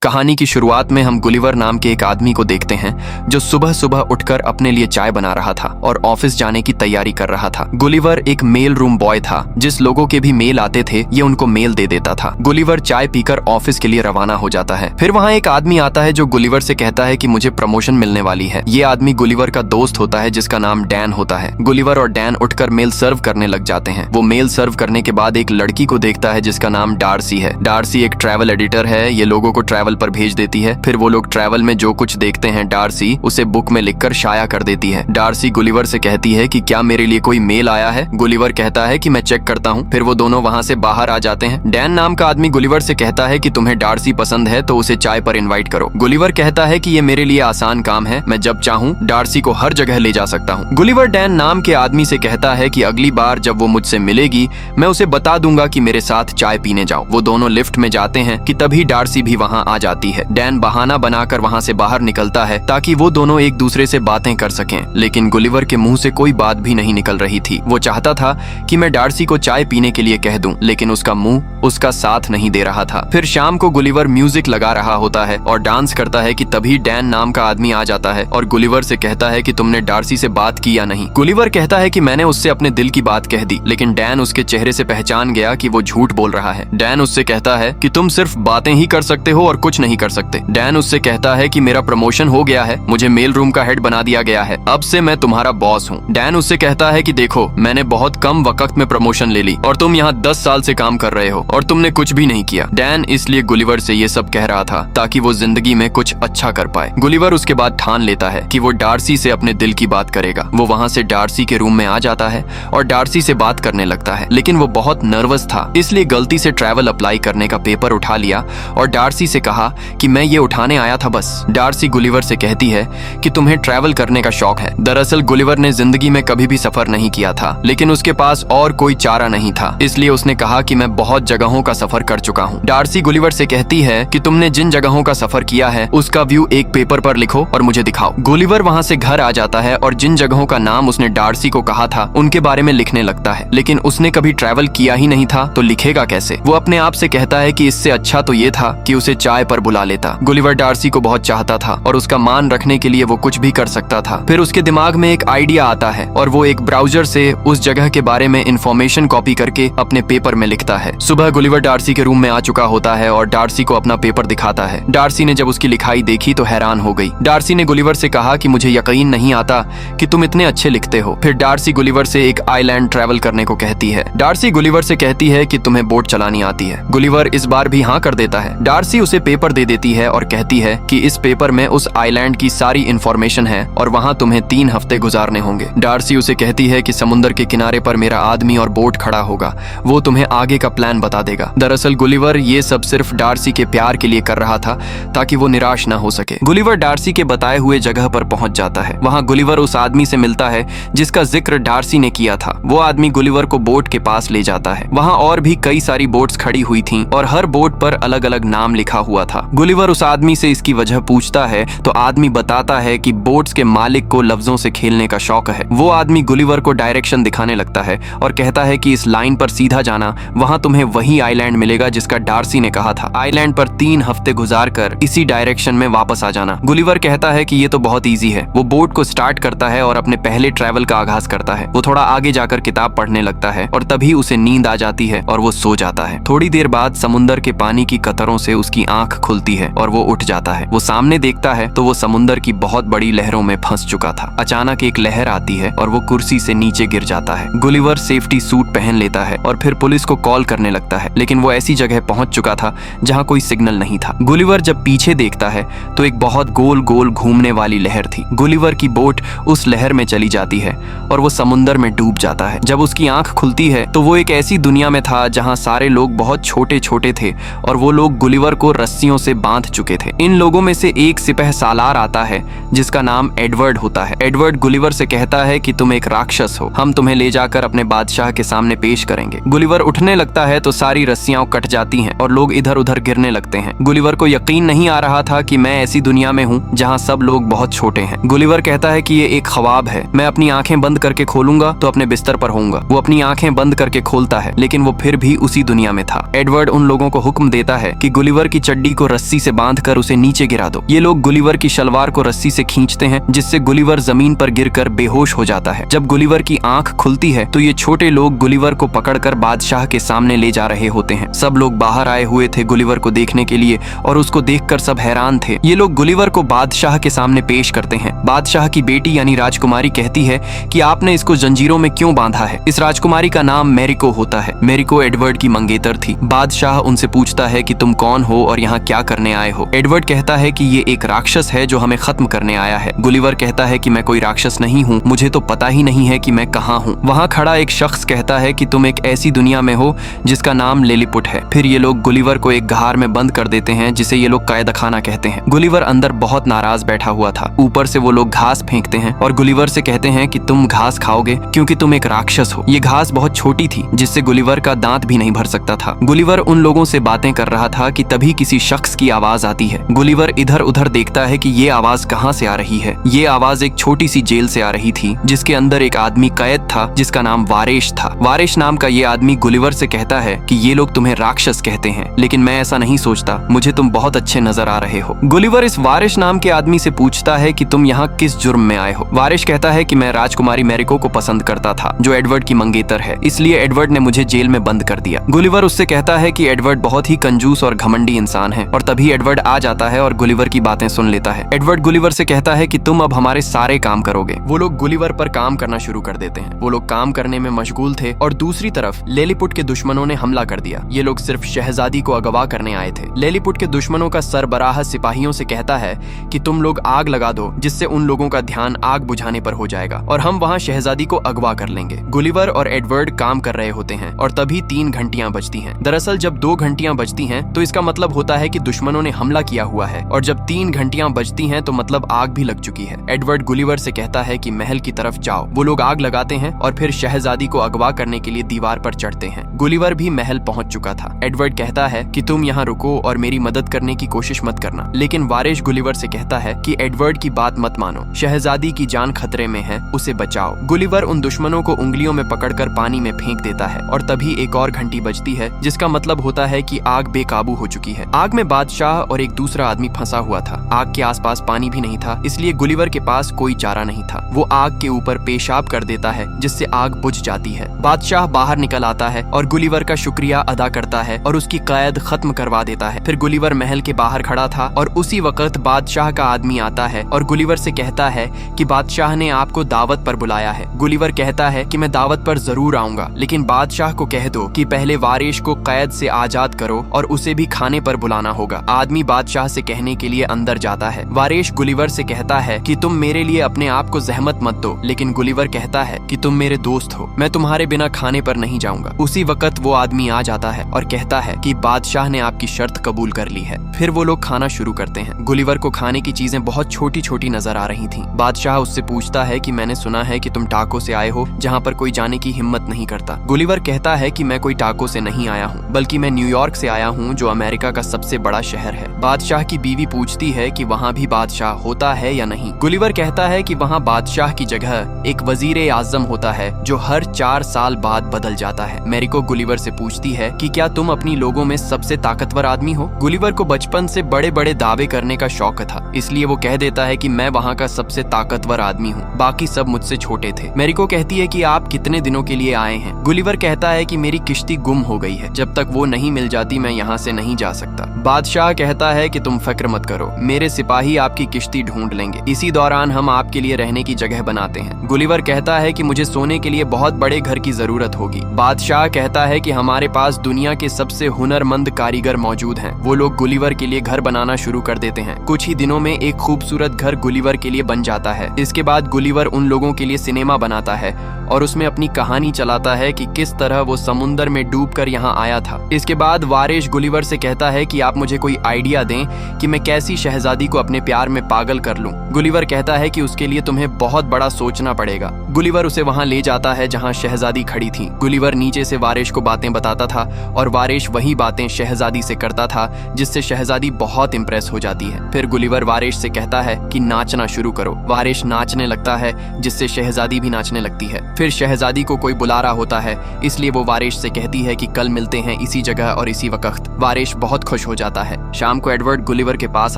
कहानी की शुरुआत में हम गुलिवर नाम के एक आदमी को देखते हैं जो सुबह सुबह उठकर अपने लिए चाय बना रहा था और ऑफिस जाने की तैयारी कर रहा था। गुलिवर एक मेल रूम बॉय था। जिस लोगों के भी मेल आते थे ये उनको मेल दे देता था। गुलिवर चाय पीकर ऑफिस के लिए रवाना हो जाता है। फिर वहाँ एक आदमी आता है जो गुलिवर से कहता है कि मुझे प्रमोशन मिलने वाली है। ये आदमी गुलिवर का दोस्त होता है जिसका नाम डैन होता है। गुलिवर और डैन उठकर मेल सर्व करने लग जाते हैं। वो मेल सर्व करने के बाद एक लड़की को देखता है जिसका नाम डार्सी है। डार्सी एक ट्रैवल एडिटर है। ये लोगों को ट्रैवल पर भेज देती है। फिर वो लोग ट्रैवल में जो कुछ देखते हैं डार्सी उसे बुक में लिखकर शाया कर देती है। डार्सी गुलिवर से कहती है कि क्या मेरे लिए कोई मेल आया है। गुलिवर कहता है कि मैं चेक करता हूँ। फिर वो दोनों वहाँ से बाहर आ जाते हैं। डैन नाम का आदमी गुलिवर से कहता है कि तुम्हें डार्सी पसंद है तो उसे चाय पर इनवाइट करो। गुलिवर कहता है कि ये मेरे लिए आसान काम है, मैं जब चाहूँ डार्सी को हर जगह ले जा सकता हूँ। गुलिवर डैन नाम के आदमी से कहता है कि अगली बार जब वो मुझसे मिलेगी मैं उसे बता दूंगा कि मेरे साथ चाय पीने जाओ। वो दोनों लिफ्ट में जाते हैं कि तभी डार्सी भी वहाँ आ जाती है। डैन बहाना बनाकर वहाँ से बाहर निकलता है ताकि वो दोनों एक दूसरे से बातें कर सकें, लेकिन गुलिवर के मुंह से कोई बात भी नहीं निकल रही थी। वो चाहता था कि मैं डार्सी को चाय पीने के लिए कह दूं, लेकिन उसका मुंह उसका साथ नहीं दे रहा था। फिर शाम को गुलिवर म्यूजिक लगा रहा होता है और डांस करता है कि तभी डैन नाम का आदमी आ जाता है और गुलिवर से कहता है कि तुमने डार्सी से बात की या नहीं। गुलिवर कहता है कि मैंने उससे अपने दिल की बात कह दी, लेकिन डैन उसके चेहरे से पहचान गया कि वो झूठ बोल रहा है। डैन उससे कहता है कि तुम सिर्फ बातें ही कर सकते हो और कुछ नहीं कर सकते। डैन उससे कहता है कि मेरा प्रमोशन हो गया है, मुझे मेल रूम का हेड बना दिया गया है, अब से मैं तुम्हारा बॉस हूँ। डैन उससे कहता है कि देखो मैंने बहुत कम वक्त में प्रमोशन ले ली और तुम यहाँ 10 साल से काम कर रहे हो और तुमने कुछ भी नहीं किया। डैन इसलिए गुलिवर से ये सब कह रहा था ताकि वो जिंदगी में कुछ अच्छा कर पाए। गुलिवर उसके बाद ठान लेता है कि वो डार्सी से अपने दिल की बात करेगा। वो वहाँ से डार्सी के रूम में आ जाता है और डार्सी से बात करने लगता है, लेकिन वो बहुत नर्वस था इसलिए गलती से ट्रैवल अप्लाई करने का पेपर उठा लिया और डार्सी से कहा कि मैं ये उठाने आया था बस। डार्सी गुलिवर से कहती है कि तुम्हें ट्रैवल करने का शौक है। दरअसल गुलिवर ने जिंदगी में कभी भी सफर नहीं किया था, लेकिन उसके पास और कोई चारा नहीं था, इसलिए उसने कहा कि मैं बहुत जगहों का सफर कर चुका हूँ। डार्सी गुलिवर से कहती है कि तुमने जिन जगहों का सफर किया है उसका व्यू एक पेपर पर लिखो और मुझे दिखाओ। गुलिवर वहाँ से घर आ जाता है और जिन जगहों का नाम उसने डार्सी को कहा था उनके बारे में लिखने लगता है, लेकिन उसने कभी ट्रैवल किया ही नहीं था तो लिखेगा कैसे। वो अपने आप से कहता है कि इससे अच्छा तो ये था कि उसे चाय पर बुला लेता। गुलिवर डार्सी को बहुत चाहता था और उसका मान रखने के लिए वो कुछ भी कर सकता था। फिर उसके दिमाग में एक आइडिया आता है और वो एक ब्राउजर से उस जगह के बारे में इंफॉर्मेशन कॉपी करके अपने पेपर में लिखता है। सुबह गुलिवर डार्सी के रूम में आ चुका होता है और डार्सी को अपना पेपर दिखाता है। डार्सी ने जब उसकी लिखाई देखी तो हैरान हो गई। डार्सी ने गुलिवर से कहा कि मुझे यकीन नहीं आता कि तुम इतने अच्छे लिखते हो। फिर डार्सी गुलिवर से एक आइलैंड ट्रैवल करने को कहती है। डार्सी गुलिवर से कहती है कि तुम्हें बोट चलानी आती है। गुलिवर इस बार भी हाँ कर देता है। डार्सी उसे पेपर दे देती है और कहती है कि इस पेपर में उस आइलैंड की सारी इंफॉर्मेशन है और वहाँ तुम्हें 3 हफ्ते गुजारने होंगे। डार्सी उसे कहती है कि समुद्र के किनारे पर मेरा आदमी और बोट खड़ा होगा, वो तुम्हें आगे का प्लान बता देगा। दरअसल गुलिवर ये सब सिर्फ डार्सी के प्यार के लिए कर रहा था ताकि वो निराश ना हो सके। गुलिवर डार्सी के बताए हुए जगह पर पहुंच जाता है। वहाँ गुलिवर उस आदमी से मिलता है जिसका जिक्र डार्सी ने किया था। वो आदमी गुलिवर को बोट के पास ले जाता है। वहाँ और भी कई सारी बोट्स खड़ी हुई थी और हर बोट पर अलग अलग नाम लिखा हुआ था। गुलिवर उस आदमी से इसकी वजह पूछता है तो आदमी बताता है कि बोट्स के मालिक को लफ्जों से खेलने का शौक है। वो आदमी गुलिवर को डायरेक्शन दिखाने लगता है और कहता है कि इस लाइन पर सीधा जाना, वहां तुम्हें वही आइलैंड मिलेगा जिसका डार्सी ने कहा था। आइलैंड पर 3 हफ्ते गुजार कर इसी डायरेक्शन में वापस आ जाना। गुलिवर कहता है कि ये तो बहुत ईजी है। वो बोट को स्टार्ट करता है और अपने पहले ट्रैवल का आगाज करता है। वो थोड़ा आगे जाकर किताब पढ़ने लगता है और तभी उसे नींद आ जाती है और वो सो जाता है। थोड़ी देर बाद समुद्र के पानी की कतरों से उसकी आंख खुलती है और वो उठ जाता है। वो सामने देखता है तो वो समुद्र की बहुत बड़ी लहरों में फंस चुका था। अचानक एक लहर आती है और वो कुर्सी से नीचे गिर जाता है। गुलिवर सेफ्टी सूट पहन लेता है और फिर पुलिस को कॉल करने लगता है, लेकिन वो ऐसी जगह पहुंच चुका था जहां कोई सिग्नल नहीं था। गुलिवर जब पीछे देखता है तो एक बहुत गोल गोल घूमने वाली लहर थी। गुलिवर की बोट उस लहर में चली जाती है और वो समुद्र में डूब जाता है। जब उसकी आंख खुलती है तो वो एक ऐसी दुनिया में था जहाँ सारे लोग बहुत छोटे छोटे थे और वो लोग गुलिवर को रस्सियों से बांध चुके थे। इन लोगों में से एक सिपह सालार आता है जिसका नाम एडवर्ड होता है। एडवर्ड गुलिवर से कहता है कि तुम एक राक्षस हो, हम तुम्हें ले जाकर अपने बादशाह के सामने पेश करेंगे। गुलिवर उठने लगता है तो सारी रस्सियां कट जाती हैं और लोग इधर उधर गिरने लगते हैं। गुलिवर को यकीन नहीं आ रहा था कि मैं ऐसी दुनिया में हूँ जहाँ सब लोग बहुत छोटे हैं। गुलिवर कहता है कि ये एक ख्वाब है, मैं अपनी आंखें बंद करके खोलूंगा तो अपने बिस्तर पर होऊंगा। वो अपनी आंखें बंद करके खोलता है लेकिन वो फिर भी उसी दुनिया में था। एडवर्ड उन लोगों को हुक्म देता है कि गुलिवर की चड्डी बेटी को रस्सी से बांधकर उसे नीचे गिरा दो। ये लोग गुलिवर की शलवार को रस्सी से खींचते हैं, जिससे गुलिवर जमीन पर गिरकर बेहोश हो जाता है। जब गुलिवर की आंख खुलती है तो ये छोटे लोग गुलिवर को पकड़कर बादशाह के सामने ले जा रहे होते हैं। सब लोग बाहर आए हुए थे गुलिवर को देखने के लिए और उसको देखकर सब हैरान थे। ये लोग गुलिवर को बादशाह के सामने पेश करते हैं। बादशाह की बेटी यानी राजकुमारी कहती है कि आपने इसको जंजीरों में क्यों बांधा है। इस राजकुमारी का नाम मैरिको होता है। मैरिको एडवर्ड की मंगेतर थी। बादशाह उनसे पूछता है कि तुम कौन हो और यहाँ क्या करने आए हो। एडवर्ड कहता है कि ये एक राक्षस है जो हमें खत्म करने आया है। गुलिवर कहता है कि मैं कोई राक्षस नहीं हूँ, मुझे तो पता ही नहीं है कि मैं कहाँ हूँ। वहाँ खड़ा एक शख्स कहता है कि तुम एक ऐसी दुनिया में हो जिसका नाम लिलीपुट है। फिर ये लोग गुलिवर को एक घार में बंद कर देते हैं, जिसे ये लोग कैदखाना कहते हैं। गुलिवर अंदर बहुत नाराज बैठा हुआ था। ऊपर से वो लोग घास फेंकते हैं और गुलिवर से कहते हैं कि तुम घास खाओगे क्योंकि तुम एक राक्षस हो। ये घास बहुत छोटी थी, जिससे गुलिवर का दांत भी नहीं भर सकता था। गुलिवर उन लोगों से बातें कर रहा था कि तभी किसी शख्स की आवाज आती है। गुलिवर इधर उधर देखता है कि ये आवाज कहाँ से आ रही है। ये आवाज एक छोटी सी जेल से आ रही थी, जिसके अंदर एक आदमी कैद था जिसका नाम वारेश था। वारेश नाम का ये आदमी गुलिवर से कहता है कि ये लोग तुम्हें राक्षस कहते हैं, लेकिन मैं ऐसा नहीं सोचता, मुझे तुम बहुत अच्छे नजर आ रहे हो। गुलिवर इस वारेश नाम के आदमी से पूछता है कि तुम यहाँ किस जुर्म में आए हो। वारेश कहता है कि मैं राजकुमारी मैरिको को पसंद करता था, जो एडवर्ड की मंगेतर है, इसलिए एडवर्ड ने मुझे जेल में बंद कर दिया। गुलिवर उससे कहता है कि एडवर्ड बहुत ही कंजूस और घमंडी इंसान है, और तभी एडवर्ड आ जाता है और गुलिवर की बातें सुन लेता है। एडवर्ड गुलिवर से कहता है कि तुम अब हमारे सारे काम करोगे। वो लोग गुलिवर पर काम करना शुरू कर देते हैं। वो लोग काम करने में मशगूल थे और दूसरी तरफ लिलीपुट के दुश्मनों ने हमला कर दिया। ये लोग सिर्फ शहजादी को अगवा करने आए थे। लिलीपुट के दुश्मनों का सरबराह सिपाहियों से कहता है कि तुम लोग आग लगा दो, जिससे उन लोगों का ध्यान आग बुझाने पर हो जाएगा और हम वहाँ शहजादी को अगवा कर लेंगे। गुलिवर और एडवर्ड काम कर रहे होते हैं और तभी 3 घंटियां बजती हैं। दरअसल जब 2 घंटियां बजती हैं तो इसका मतलब होता है कि दुश्मनों ने हमला किया हुआ है, और जब 3 घंटियां बजती हैं तो मतलब आग भी लग चुकी है। एडवर्ड गुलिवर से कहता है कि महल की तरफ जाओ। वो लोग आग लगाते हैं और फिर शहजादी को अगवा करने के लिए दीवार पर चढ़ते हैं। गुलिवर भी महल पहुंच चुका था। एडवर्ड कहता है कि तुम यहाँ रुको और मेरी मदद करने की कोशिश मत करना, लेकिन वारिश गुलिवर से कहता है कि एडवर्ड की बात मत मानो, शहजादी की जान खतरे में है, उसे बचाओ। गुलिवर उन दुश्मनों को उंगलियों में पकड़कर पानी में फेंक देता है और तभी एक और घंटी बजती है, जिसका मतलब होता है कि आग बेकाबू हो चुकी है। आग में बादशाह और एक दूसरा आदमी फंसा हुआ था। आग के आसपास पानी भी नहीं था, इसलिए गुलिवर के पास कोई चारा नहीं था। वो आग के ऊपर पेशाब कर देता है, जिससे आग बुझ जाती है। बादशाह बाहर निकल आता है और गुलिवर का शुक्रिया अदा करता है और उसकी कैद खत्म करवा देता है। फिर गुलिवर महल के बाहर खड़ा था और उसी वक्त बादशाह का आदमी आता है और गुलिवर से कहता है कि बादशाह ने आपको दावत पर बुलाया है। गुलिवर कहता है कि मैं दावत पर जरूर आऊंगा, लेकिन बादशाह को कह दो कि पहले वारिश को कैद से आजाद करो और उसे भी खाने पर बुलाना होगा। आदमी बादशाह से कहने के लिए अंदर जाता है। वारिश गुलिवर से कहता है कि तुम मेरे लिए अपने आप को जहमत मत दो, लेकिन गुलिवर कहता है कि तुम मेरे दोस्त हो, मैं तुम्हारे बिना खाने पर नहीं जाऊंगा। उसी वक्त वो आदमी आ जाता है और कहता है कि बादशाह ने आपकी शर्त कबूल कर ली है। फिर वो लोग खाना शुरू करते हैं। गुलिवर को खाने की चीजें बहुत छोटी छोटी नजर आ रही थीं। बादशाह उससे पूछता है कि मैंने सुना है कि तुम टाको से आए हो, जहाँ पर कोई जाने की हिम्मत नहीं करता। गुलिवर कहता है कि मैं कोई टाको से नहीं आया हूँ, बल्कि मैं न्यूयॉर्क से आया हूँ, जो अमेरिका का सबसे बड़ा शहर है। बादशाह की बीवी पूछती है कि वहाँ भी बादशाह होता है या नहीं। गुलिवर कहता है कि वहाँ बादशाह की जगह एक वजीर आजम होता है, जो हर 4 साल बाद बदल जाता है। मैरिको गुलिवर से पूछती है कि क्या तुम अपनी लोगों में सबसे ताकतवर आदमी हो। गुलिवर को बचपन से बड़े बड़े दावे करने का शौक था, इसलिए वो कह देता है कि मैं वहाँ का सबसे ताकतवर आदमी हूँ, बाकी सब मुझसे छोटे थे। मैरिको कहती है कि आप कितने दिनों के लिए आए हैं। गुलिवर कहता है कि मेरी किश्ती गुम हो गई है, जब तक वो नहीं मिल जाती मैं यहाँ से नहीं जा सकता। बादशाह कहता है कि तुम फिक्र मत करो, मेरे सिपाही आपकी किश्ती ढूंढ लेंगे, इसी दौरान हम आपके लिए रहने की जगह बनाते हैं। गुलिवर कहता है कि मुझे सोने के लिए बहुत बड़े घर की जरूरत होगी। बादशाह कहता है कि हमारे पास दुनिया के सबसे हुनरमंद कारीगर मौजूद हैं। वो लोग गुलिवर के लिए घर बनाना शुरू कर देते हैं। कुछ ही दिनों में एक खूबसूरत घर गुलिवर के लिए बन जाता है। इसके बाद गुलिवर उन लोगों के लिए सिनेमा बनाता है और उसमें अपनी कहानी चलाता है कि किस तरह वो समुंदर में डूबकर यहाँ आया था। इसके बाद वारिश गुलिवर से कहता है कि आप मुझे कोई आइडिया दें कि मैं कैसी शहजादी को अपने प्यार में पागल कर लूं। गुलिवर कहता है कि उसके लिए तुम्हें बहुत बड़ा सोचना पड़ेगा। गुलिवर उसे वहां ले जाता है जहां शहजादी खड़ी थी। गुलिवर नीचे से वारिश को बातें बताता था और वारिश वही बातें शहजादी से करता था, जिससे शहजादी बहुत इंप्रेस हो जाती है। फिर गुलिवर वारिश से कहता है कि नाचना शुरू करो। वारिश नाचने लगता है, जिससे शहजादी भी नाचने लगती है। फिर शहजादी को कोई बुला रहा होता है, इसलिए वो वारिश से कहती है कि कल मिलते हैं इसी जगह और इसी वक्त। वारिश बहुत खुश हो जाता है। शाम को एडवर्ड गुलिवर के पास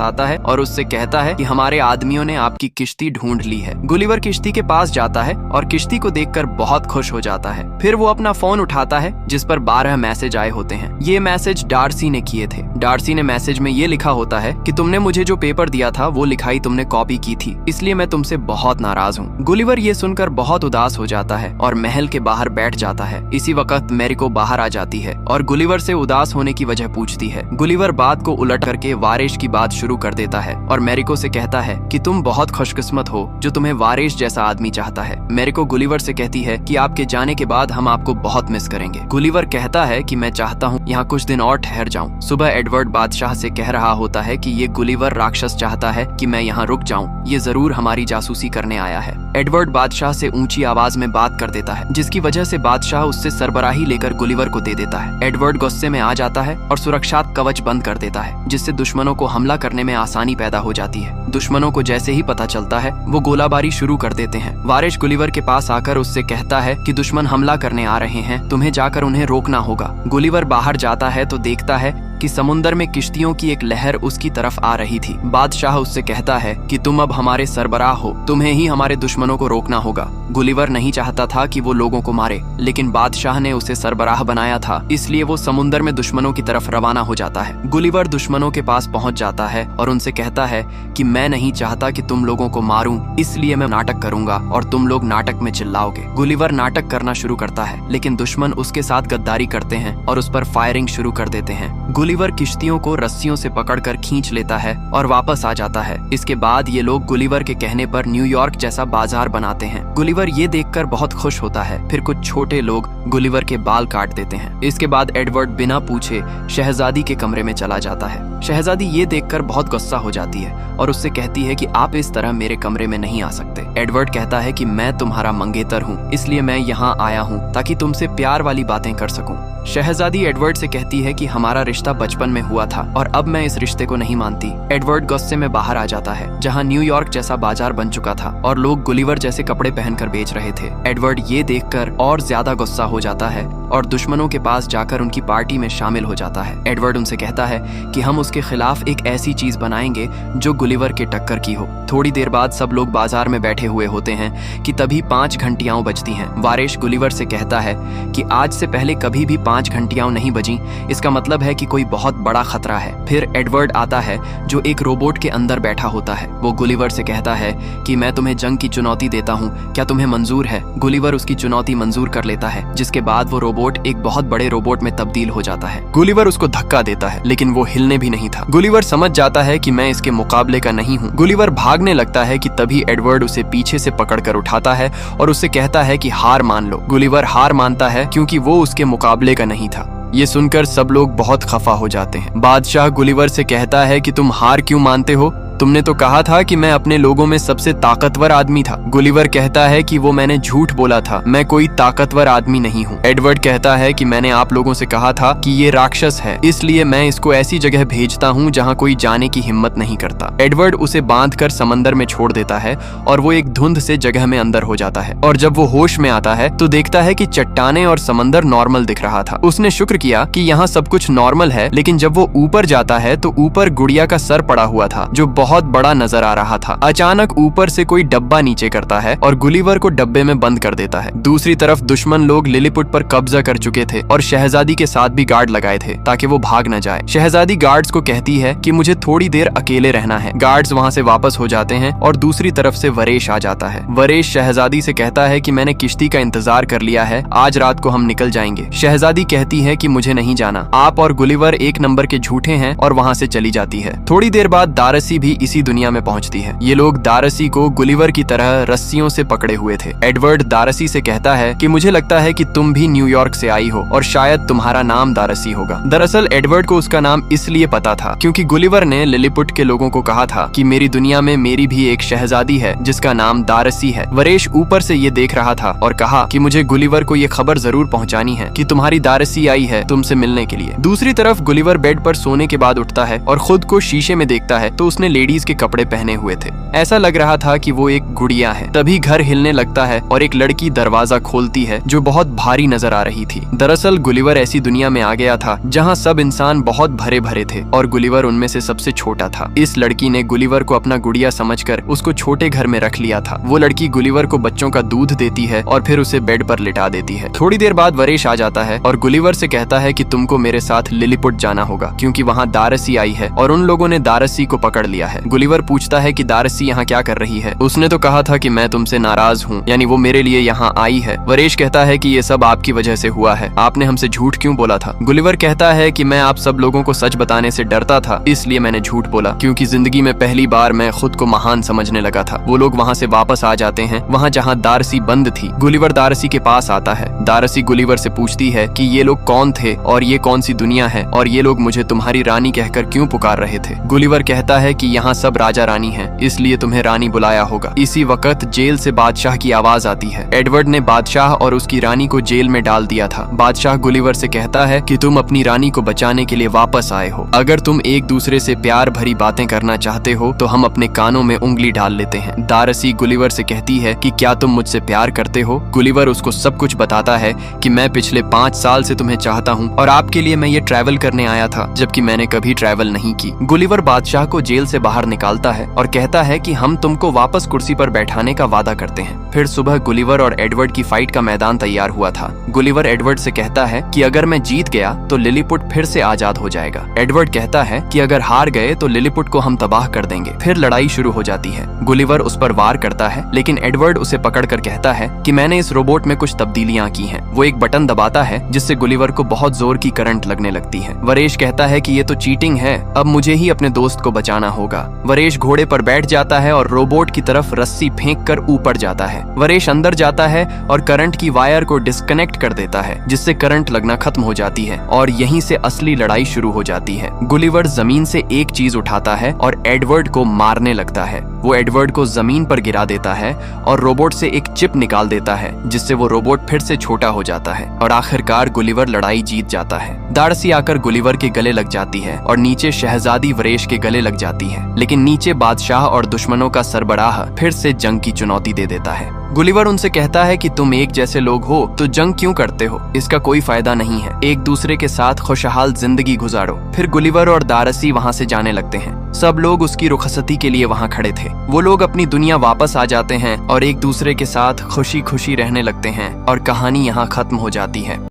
आता है और उससे कहता है कि हमारे आदमियों ने आपकी किश्ती ढूंढ ली है। गुलिवर किश्ती के पास जाता है और किश्ती को देखकर बहुत खुश हो जाता है। फिर वो अपना फोन उठाता है, जिस पर 12 मैसेज आए होते हैं। ये मैसेज डार्सी ने किए थे। डार्सी ने मैसेज में ये लिखा होता है कि तुमने मुझे जो पेपर दिया था वो लिखाई तुमने कॉपी की थी, इसलिए मैं तुमसे बहुत नाराज हूँ। गुलिवर ये सुनकर बहुत उदास हो जाता है और महल के बाहर बैठ जाता है। इसी वक्त मैरिको बाहर आ जाती है और गुलिवर से उदास होने की वजह पूछती है। गुलिवर बात को उलट करके वारिश की बात शुरू कर देता है और मैरिको से कहता है कि तुम बहुत खुशकिस्मत हो जो तुम्हें वारिश जैसा आदमी चाहता है। मैरिको गुलिवर से कहती है कि आपके जाने के बाद हम आपको बहुत मिस करेंगे। गुलिवर कहता है कि मैं चाहता हूँ यहाँ कुछ दिन और ठहर जाऊँ। सुबह एडवर्ड बादशाह से कह रहा होता है कि ये गुलिवर राक्षस चाहता है कि मैं यहाँ रुक जाऊँ, ये जरूर हमारी जासूसी करने आया है। एडवर्ड बादशाह से ऊंची आवाज में बात कर देता है, जिसकी वजह से बादशाह उससे सरबराही लेकर गुलिवर को दे देता है। एडवर्ड गुस्से में आ जाता है और सुरक्षात्मक कवच बंद कर देता है, जिससे दुश्मनों को हमला करने में आसानी पैदा हो जाती है। दुश्मनों को जैसे ही पता चलता है वो गोलाबारी शुरू कर देते हैं। वारिश गुलिवर के पास आकर उससे कहता है कि दुश्मन हमला करने आ रहे हैं, तुम्हें जाकर उन्हें रोकना होगा। गुलिवर बाहर जाता है तो देखता है कि समुंदर में किश्तियों की एक लहर उसकी तरफ आ रही थी। बादशाह उससे कहता है कि तुम अब हमारे सरबराह हो, तुम्हें ही हमारे दुश्मनों को रोकना होगा। गुलिवर नहीं चाहता था कि वो लोगों को मारे, लेकिन बादशाह ने उसे सरबराह बनाया था, इसलिए वो समुंदर में दुश्मनों की तरफ रवाना हो जाता है। गुलिवर दुश्मनों के पास पहुंच जाता है और उनसे कहता है कि मैं नहीं चाहता कि तुम लोगों को मारूं, इसलिए मैं नाटक करूंगा और तुम लोग नाटक में चिल्लाओगे। गुलिवर नाटक करना शुरू करता है, लेकिन दुश्मन उसके साथ गद्दारी करते हैं और उस पर फायरिंग शुरू कर देते हैं। गुलिवर किश्तियों को रस्सियों से पकड़कर खींच लेता है और वापस आ जाता है। इसके बाद ये लोग गुलिवर के कहने पर न्यूयॉर्क जैसा बाजार बनाते हैं। गुलिवर ये देखकर बहुत खुश होता है। फिर कुछ छोटे लोग गुलिवर के बाल काट देते हैं। इसके बाद एडवर्ड बिना पूछे शहजादी के कमरे में चला जाता है। शहजादी ये देखकर बहुत गुस्सा हो जाती है और उससे कहती है कि आप इस तरह मेरे कमरे में नहीं आ सकते। एडवर्ड कहता है कि मैं तुम्हारा मंगेतर हूँ, इसलिए मैं यहाँ आया हूँ ताकि तुमसे प्यार वाली बातें कर सकूं। शहजादी एडवर्ड से कहती है कि हमारा रिश्ता बचपन में हुआ था और अब मैं इस रिश्ते को नहीं मानती। एडवर्ड गुस्से में बाहर आ जाता है, जहाँ न्यूयॉर्क जैसा बाजार बन चुका था और लोग गुलिवर जैसे कपड़े पहनकर बेच रहे थे। एडवर्ड ये देखकर और ज्यादा गुस्सा हो जाता है और दुश्मनों के पास जाकर उनकी पार्टी में शामिल हो जाता है। एडवर्ड उनसे कहता है कि हम उसके खिलाफ एक ऐसी चीज बनाएंगे जो गुलिवर के टक्कर की हो। थोड़ी देर बाद सब लोग बाजार में बैठे हुए होते हैं कि तभी 5 घंटियां बजती हैं। वारिश गुलिवर से कहता है कि आज से पहले कभी भी 5 घंटियां नहीं बजी, इसका मतलब है कि कोई बहुत बड़ा खतरा है। फिर एडवर्ड आता है जो एक रोबोट के अंदर बैठा होता है। वो गुलिवर से कहता है कि मैं तुम्हें जंग की चुनौती देता हूँ, क्या तुम्हें मंजूर है? गुलिवर उसकी चुनौती मंजूर कर लेता है, जिसके बाद वो रोबोट एक बहुत बड़े रोबोट में तब्दील हो जाता है। गुलिवर उसको धक्का देता है, लेकिन वो हिलने भी नहीं था। गुलिवर समझ जाता है कि मैं इसके मुकाबले का नहीं हूँ। गुलिवर भागने लगता है कि तभी एडवर्ड उसे पीछे से पकड़कर उठाता है और उससे कहता है कि हार मान लो। गुलिवर हार मानता है क्योंकि वो उसके मुकाबले का नहीं था। ये सुनकर सब लोग बहुत खफा हो जाते हैं। बादशाह गुलिवर से कहता है कि तुम हार क्यों मानते हो? तुमने तो कहा था कि मैं अपने लोगों में सबसे ताकतवर आदमी था। गुलिवर कहता है कि वो मैंने झूठ बोला था, मैं कोई ताकतवर आदमी नहीं हूँ। एडवर्ड कहता है कि मैंने आप लोगों से कहा था कि ये राक्षस है, इसलिए मैं इसको ऐसी जगह भेजता हूँ जहाँ कोई जाने की हिम्मत नहीं करता। एडवर्ड उसे बांधकर समंदर में छोड़ देता है और वो एक धुंध से जगह में अंदर हो जाता है और जब वो होश में आता है तो देखता है कि चट्टाने और समंदर नॉर्मल दिख रहा था। उसने शुक्र किया कि यहाँ सब कुछ नॉर्मल है, लेकिन जब वो ऊपर जाता है तो ऊपर गुड़िया का सर पड़ा हुआ था जो बहुत बड़ा नजर आ रहा था। अचानक ऊपर से कोई डब्बा नीचे करता है और गुलिवर को डब्बे में बंद कर देता है। दूसरी तरफ दुश्मन लोग लिलीपुट पर कब्जा कर चुके थे और शहजादी के साथ भी गार्ड लगाए थे ताकि वो भाग न जाए। शहजादी गार्ड्स को कहती है कि मुझे थोड़ी देर अकेले रहना है। गार्ड्स वहाँ से वापस हो जाते हैं और दूसरी तरफ से वरेश आ जाता है। वरेश शहजादी से कहता है कि मैंने किश्ती का इंतजार कर लिया है, आज रात को हम निकल जाएंगे। शहजादी कहती है कि मुझे नहीं जाना, आप और गुलिवर एक नंबर के झूठे हैं और वहाँ से चली जाती है। थोड़ी देर बाद दारसी भी इसी दुनिया में पहुंचती है। ये लोग दारसी को गुलिवर की तरह रस्सियों से पकड़े हुए थे। एडवर्ड दारसी से कहता है कि मुझे लगता है कि तुम भी न्यूयॉर्क से आई हो और शायद तुम्हारा नाम दारसी होगा। दरअसल एडवर्ड को उसका नाम इसलिए पता था क्योंकि गुलिवर ने लिलीपुट के लोगों को कहा था कि मेरी दुनिया में मेरी भी एक शहजादी है जिसका नाम दारसी है। वरेश ऊपर से ये देख रहा था और कहा कि मुझे गुलिवर को ये खबर जरूर पहुंचानी है कि तुम्हारी दारसी आई है तुमसे मिलने के लिए। दूसरी तरफ गुलिवर बेड पर सोने के बाद उठता है और खुद को शीशे में देखता है तो उसने लेडीज के कपड़े पहने हुए थे। ऐसा लग रहा था कि वो एक गुड़िया है। तभी घर हिलने लगता है और एक लड़की दरवाजा खोलती है जो बहुत भारी नजर आ रही थी। दरअसल गुलिवर ऐसी दुनिया में आ गया था जहाँ सब इंसान बहुत भरे भरे थे और गुलिवर उनमें से सबसे छोटा था। इस लड़की ने गुलिवर को अपना गुड़िया समझकर उसको छोटे घर में रख लिया था। वो लड़की गुलिवर को बच्चों का दूध देती है और फिर उसे बेड पर लिटा देती है। थोड़ी देर बाद वरेश आ जाता है और गुलिवर से कहता है कि तुमको मेरे साथ लिलीपुट जाना होगा क्योंकि वहाँ दारसी आई है और उन लोगों ने दारसी को पकड़ लिया है। गुलिवर पूछता है कि दारसी यहाँ क्या कर रही है। उसने तो कहा था कि मैं तुमसे नाराज हूँ, यानी वो मेरे लिए यहाँ आई है। वरेश कहता है कि ये सब आपकी वजह से हुआ है, आपने हमसे झूठ क्यों बोला था। गुलिवर कहता है कि मैं आप सब लोगों को सच बताने से डरता था, इसलिए मैंने झूठ बोला क्योंकि जिंदगी में पहली बार मैं खुद को महान समझने लगा था। वो लोग वहाँ से वापस आ जाते हैं, वहाँ जहाँ दारसी बंद थी। गुलिवर दारसी के पास आता है। दारसी गुलिवर से पूछती है कि ये लोग कौन थे और ये कौन सी दुनिया है और ये लोग मुझे तुम्हारी रानी कहकर क्यों पुकार रहे थे। गुलिवर कहता है कि यहाँ सब राजा रानी हैं, इसलिए तुम्हें रानी बुलाया होगा। इसी वक्त जेल से बादशाह की आवाज आती है। एडवर्ड ने बादशाह और उसकी रानी को जेल में डाल दिया था। बादशाह गुलिवर से कहता है कि तुम अपनी रानी को बचाने के लिए वापस आए हो। अगर तुम एक दूसरे से प्यार भरी बातें करना चाहते हो तो हम अपने कानों में उंगली डाल लेते हैं। दारसी गुलिवर से कहती है कि क्या तुम मुझसे प्यार करते हो। गुलिवर उसको सब कुछ बताता है कि मैं पिछले 5 साल से तुम्हें चाहता हूँ और आपके लिए मैं ये ट्रैवल करने आया था जबकि मैंने कभी ट्रैवल नहीं की। गुलिवर बादशाह को जेल से बाहर निकालता है और कहता है कि हम तुमको वापस कुर्सी पर बैठाने का वादा करते हैं। फिर सुबह गुलिवर और एडवर्ड की फाइट का मैदान तैयार हुआ था। गुलिवर एडवर्ड से कहता है कि अगर मैं जीत गया तो लिलीपुट फिर से आजाद हो जाएगा। एडवर्ड कहता है कि अगर हार गए तो लिलीपुट को हम तबाह कर देंगे। फिर लड़ाई शुरू हो जाती है। गुलिवर उस पर वार करता है लेकिन एडवर्ड उसे पकड़कर कहता है कि मैंने इस रोबोट में कुछ तब्दीलियां की हैं। वो एक बटन दबाता है जिससे गुलिवर को बहुत जोर की करंट लगने लगती है। वरेश कहता है कि ये तो चीटिंग है, अब मुझे ही अपने दोस्त को बचाना होगा। वरेश घोड़े पर बैठ जाता है और रोबोट की तरफ रस्सी फेंक कर ऊपर जाता है। वरेश अंदर जाता है और करंट की वायर को डिस्कनेक्ट कर देता है जिससे करंट लगना खत्म हो जाती है और यहीं से असली लड़ाई शुरू हो जाती है। गुलिवर जमीन से एक चीज उठाता है और एडवर्ड को मारने लगता है। वो एडवर्ड को जमीन पर गिरा देता है और रोबोट से एक चिप निकाल देता है जिससे वो रोबोट फिर से छोटा हो जाता है और आखिरकार गुलिवर लड़ाई जीत जाता है। दारसी आकर गुलिवर के गले लग जाती है और नीचे शहजादी वरेश के गले लग जाती है, लेकिन नीचे बादशाह और दुश्मनों का सरबराह फिर से जंग की चुनौती दे देता है। गुलिवर उनसे कहता है कि तुम एक जैसे लोग हो तो जंग क्यों करते हो, इसका कोई फायदा नहीं है, एक दूसरे के साथ खुशहाल जिंदगी गुजारो। फिर गुलिवर और दारसी वहाँ से जाने लगते हैं। सब लोग उसकी रुखसती के लिए वहाँ खड़े थे। वो लोग अपनी दुनिया वापस आ जाते हैं और एक दूसरे के साथ खुशी खुशी रहने लगते हैं और कहानी यहाँ खत्म हो जाती है।